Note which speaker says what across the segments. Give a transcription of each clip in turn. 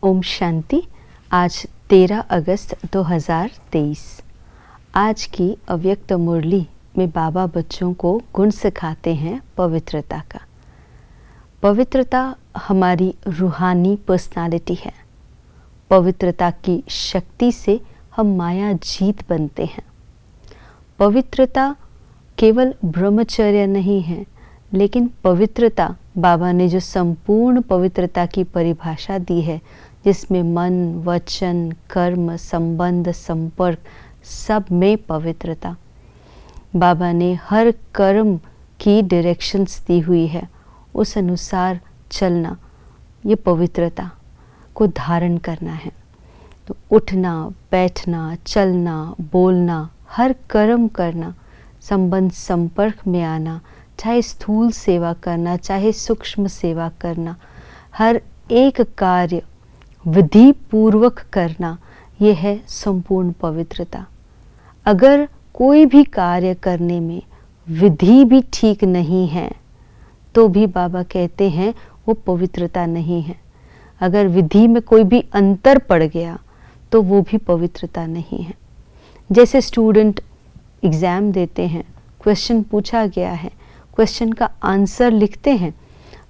Speaker 1: ओम शांति। आज 13 अगस्त 2023। आज की अव्यक्त मुरली में बाबा बच्चों को गुण सिखाते हैं पवित्रता का। पवित्रता हमारी रूहानी पर्सनालिटी है। पवित्रता की शक्ति से हम माया जीत बनते हैं। पवित्रता केवल ब्रह्मचर्य नहीं है, लेकिन पवित्रता बाबा ने जो संपूर्ण पवित्रता की परिभाषा दी है, जिसमें मन, वचन, कर्म, संबंध, संपर्क सब में पवित्रता। बाबा ने हर कर्म की डायरेक्शंस दी हुई है, उस अनुसार चलना, ये पवित्रता को धारण करना है। तो उठना, बैठना, चलना, बोलना, हर कर्म करना, संबंध संपर्क में आना, चाहे स्थूल सेवा करना, चाहे सूक्ष्म सेवा करना, हर एक कार्य विधि पूर्वक करना, यह है संपूर्ण पवित्रता। अगर कोई भी कार्य करने में विधि भी ठीक नहीं है, तो भी बाबा कहते हैं वो पवित्रता नहीं है। अगर विधि में कोई भी अंतर पड़ गया, तो वो भी पवित्रता नहीं है। जैसे स्टूडेंट एग्ज़ाम देते हैं, क्वेश्चन पूछा गया है, क्वेश्चन का आंसर लिखते हैं,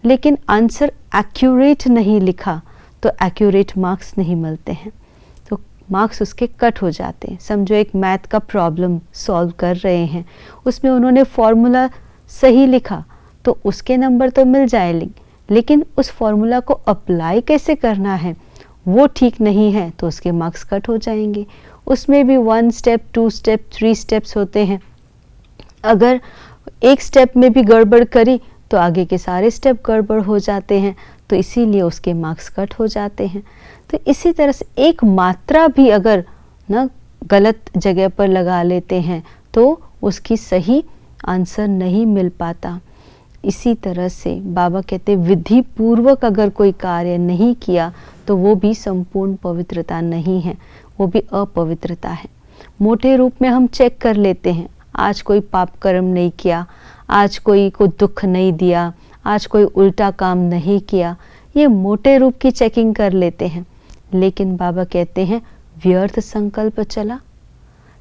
Speaker 1: लेकिन आंसर एक्यूरेट नहीं लिखा तो एक्यूरेट मार्क्स नहीं मिलते हैं, तो मार्क्स उसके कट हो जाते हैं। समझो एक मैथ का प्रॉब्लम सॉल्व कर रहे हैं, उसमें उन्होंने फॉर्मूला सही लिखा तो उसके नंबर तो मिल जाए, लेकिन उस फॉर्मूला को अप्लाई कैसे करना है वो ठीक नहीं है, तो उसके मार्क्स कट हो जाएंगे। उसमें भी 1 स्टेप, 2 स्टेप, 3 स्टेप्स होते हैं। अगर एक स्टेप में भी गड़बड़ करी तो आगे के सारे स्टेप गड़बड़ हो जाते हैं, तो इसीलिए उसके मार्क्स कट हो जाते हैं। तो इसी तरह से एक मात्रा भी अगर ना गलत जगह पर लगा लेते हैं तो उसकी सही आंसर नहीं मिल पाता। इसी तरह से बाबा कहते विधि पूर्वक अगर कोई कार्य नहीं किया तो वो भी संपूर्ण पवित्रता नहीं है, वो भी अपवित्रता है। मोटे रूप में हम चेक कर लेते हैं, आज कोई पाप कर्म नहीं किया, आज कोई को दुख नहीं दिया, आज कोई उल्टा काम नहीं किया, ये मोटे रूप की चेकिंग कर लेते हैं। लेकिन बाबा कहते हैं व्यर्थ संकल्प चला,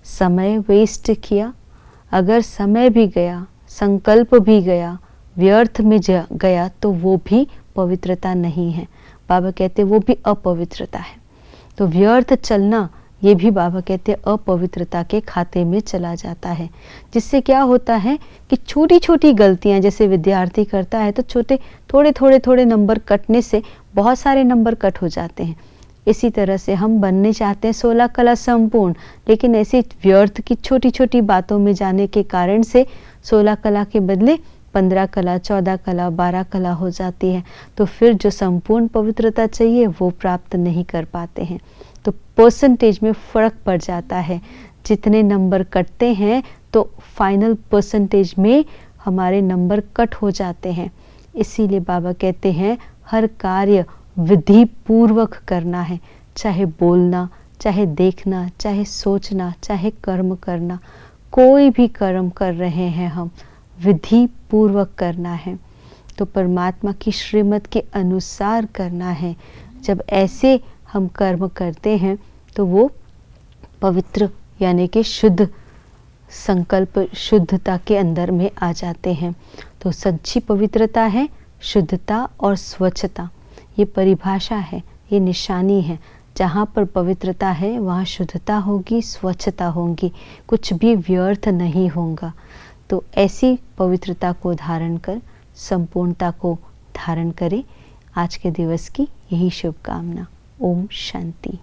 Speaker 1: समय वेस्ट किया, अगर समय भी गया, संकल्प भी गया, व्यर्थ में गया, तो वो भी पवित्रता नहीं है। बाबा कहते वो भी अपवित्रता है। तो व्यर्थ चलना, ये भी बाबा कहते हैं अपवित्रता के खाते में चला जाता है। जिससे क्या होता है कि छोटी छोटी गलतियां जैसे विद्यार्थी करता है, तो थोड़े नंबर कटने से बहुत सारे नंबर कट हो जाते हैं। इसी तरह से हम बनने चाहते हैं 16 कला संपूर्ण, लेकिन ऐसी व्यर्थ की छोटी छोटी बातों में जाने के कारण से 16 कला के बदले 15 कला, 14 कला, 12 कला हो जाती है। तो फिर जो संपूर्ण पवित्रता चाहिए वो प्राप्त नहीं कर पाते हैं। तो परसेंटेज में फ़र्क पड़ जाता है। जितने नंबर कटते हैं तो फाइनल परसेंटेज में हमारे नंबर कट हो जाते हैं। इसीलिए बाबा कहते हैं हर कार्य विधि पूर्वक करना है, चाहे बोलना, चाहे देखना, चाहे सोचना, चाहे कर्म करना। कोई भी कर्म कर रहे हैं हम, विधि पूर्वक करना है, तो परमात्मा की श्रीमत के अनुसार करना है। जब ऐसे हम कर्म करते हैं तो वो पवित्र यानी कि शुद्ध संकल्प, शुद्धता के अंदर में आ जाते हैं। तो सच्ची पवित्रता है शुद्धता और स्वच्छता। ये परिभाषा है, ये निशानी है। जहाँ पर पवित्रता है वहाँ शुद्धता होगी, स्वच्छता होगी, कुछ भी व्यर्थ नहीं होगा। तो ऐसी पवित्रता को धारण कर संपूर्णता को धारण करें। आज के दिवस की यही शुभकामना। ओम शांति।